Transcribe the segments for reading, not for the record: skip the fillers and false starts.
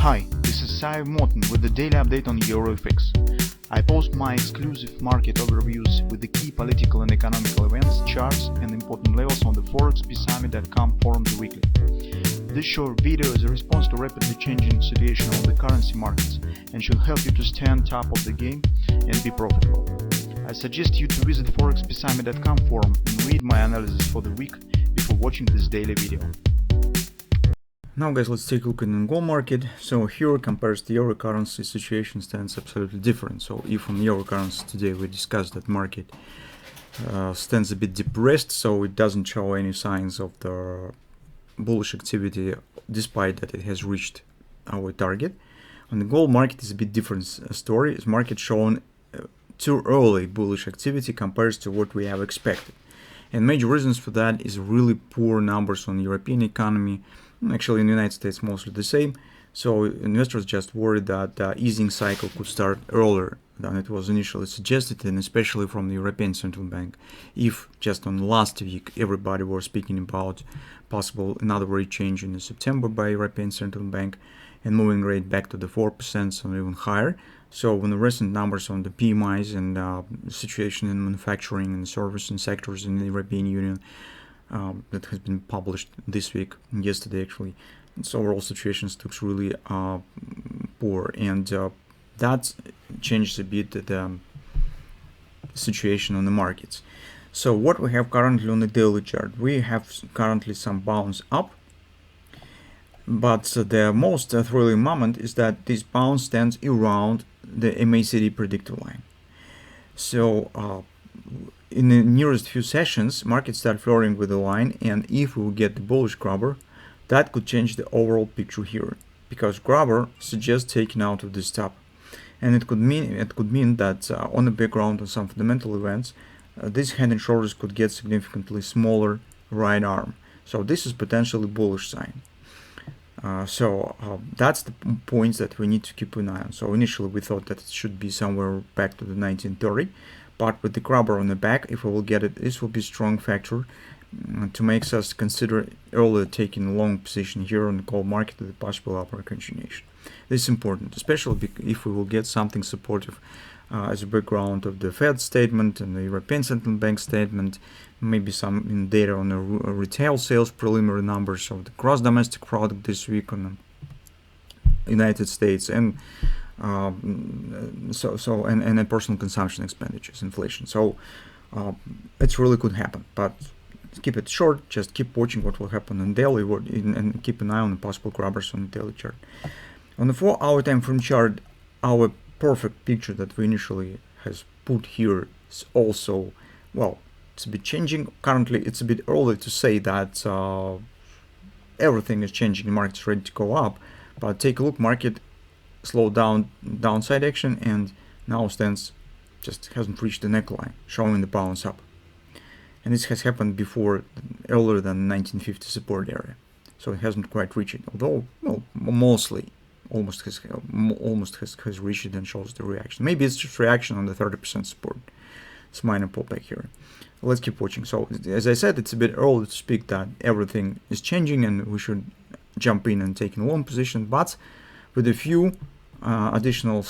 Hi, this is Sive Morten with the daily update on EuroFX. I post my exclusive market overviews with the key political and economical events, charts and important levels on the ForexPeaceArmy.com forums weekly. This short video is a response to rapidly changing situation on the currency markets and should help you to stay on top of the game and be profitable. I suggest you to visit ForexPeaceArmy.com forum and read my analysis for the week before watching this daily video. Now guys, let's take a look at the gold market. So here compares the euro currency situation stands absolutely different. So if on euro currency today we discussed that market stands a bit depressed, so it doesn't show any signs of the bullish activity despite that it has reached our target. On the gold market is a bit different story. It's market showing too early bullish activity compared to what we have expected. And major reasons for that is really poor numbers on the European economy. Actually, in the United States, mostly the same. So investors just worried that the easing cycle could start earlier than it was initially suggested, and especially from the European Central Bank. If just on last week everybody was speaking about possible another rate change in September by European Central Bank and moving rate back to the 4%, so even higher. So when the recent numbers on the PMIs and situation in manufacturing and services sectors in the European Union that has been published this week, yesterday actually, so overall situations looks really poor, and that changes a bit the situation on the markets. So what we have currently on the daily chart, we have currently some bounce up, but the most thrilling moment is that this bounce stands around the MACD predictor line. So in the nearest few sessions, markets start flirting with the line, and if we will get the bullish grabber, that could change the overall picture here, because grabber suggests taking out of this top, and it could mean that on the background of some fundamental events, this head and shoulders could get significantly smaller right arm. So this is potentially bullish sign. That's the points that we need to keep an eye on. So initially we thought that it should be somewhere back to the 1930, but with the grabber on the back, if we will get it, this will be a strong factor to make us consider earlier taking a long position here on the gold market with a possible upward continuation. This is important, especially if we will get something supportive as a background of the Fed statement and the European Central Bank statement, maybe some data on the retail sales preliminary numbers of the gross domestic product this week on the United States, and and personal consumption expenditures, inflation. So it really could happen, but keep it short. Just keep watching what will happen on daily and keep an eye on the possible grabbers on the daily chart. On the 4-hour time frame chart, our perfect picture that we initially has put here is also, well, it's a bit changing. Currently, it's a bit early to say that everything is changing. The market's ready to go up, but take a look. Market slowed down downside action and now stands, just hasn't reached the neckline, showing the bounce up. And this has happened before, earlier than 1950 support area, so it hasn't quite reached it. Although, well, mostly almost has reached it and shows the reaction. Maybe it's just reaction on the 30% support. It's minor pullback here. Let's keep watching. So as I said, it's a bit early to speak that everything is changing and we should jump in and take a long position, but with a few additional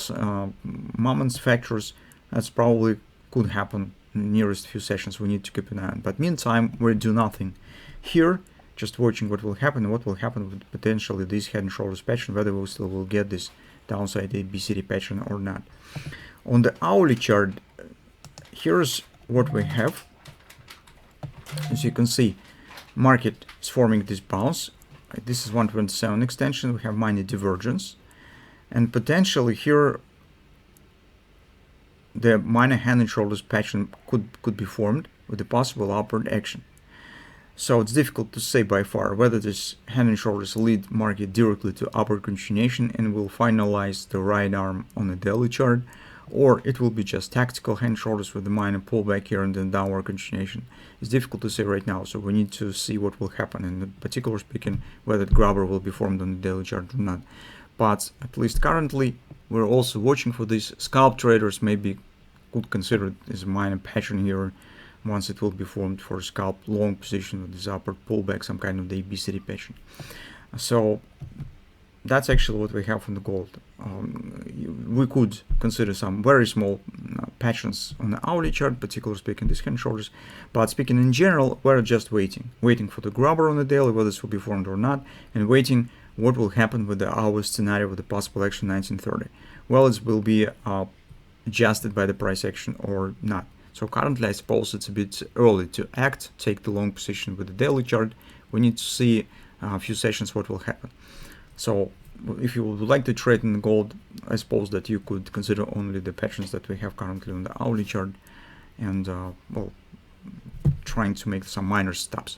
moments, factors, that's probably could happen in the nearest few sessions. We need to keep an eye on. But meantime, we do nothing here, just watching what will happen and what will happen with potentially this head and shoulders pattern, whether we still will get this downside ABCD pattern or not. On the hourly chart, here's what we have. As you can see, market is forming this bounce. This is 127 extension. We have minor divergence, and potentially here the minor hand and shoulders pattern could be formed with a possible upward action. So it's difficult to say by far whether this hand and shoulders lead market directly to upward continuation and will finalize the right arm on the daily chart, or it will be just tactical hand and shoulders with a minor pullback here and then downward continuation. It's difficult to say right now, so we need to see what will happen, in particular speaking, whether the grabber will be formed on the daily chart or not. But at least currently, we're also watching for this. Scalp traders maybe could consider it as a minor pattern here once it will be formed for a scalp long position with this upward pullback, some kind of the ABCD pattern. So that's actually what we have on the gold. We could consider some very small patterns on the hourly chart, particularly speaking these hand shoulders, but speaking in general, we're just waiting for the grabber on the daily, whether this will be formed or not, and waiting what will happen with the hour scenario with the possible action 1930. Well, it will be adjusted by the price action or not. So currently, I suppose it's a bit early to act, take the long position with the daily chart. We need to see a few sessions what will happen. So if you would like to trade in the gold, I suppose that you could consider only the patterns that we have currently on the hourly chart, and well, trying to make some minor stops.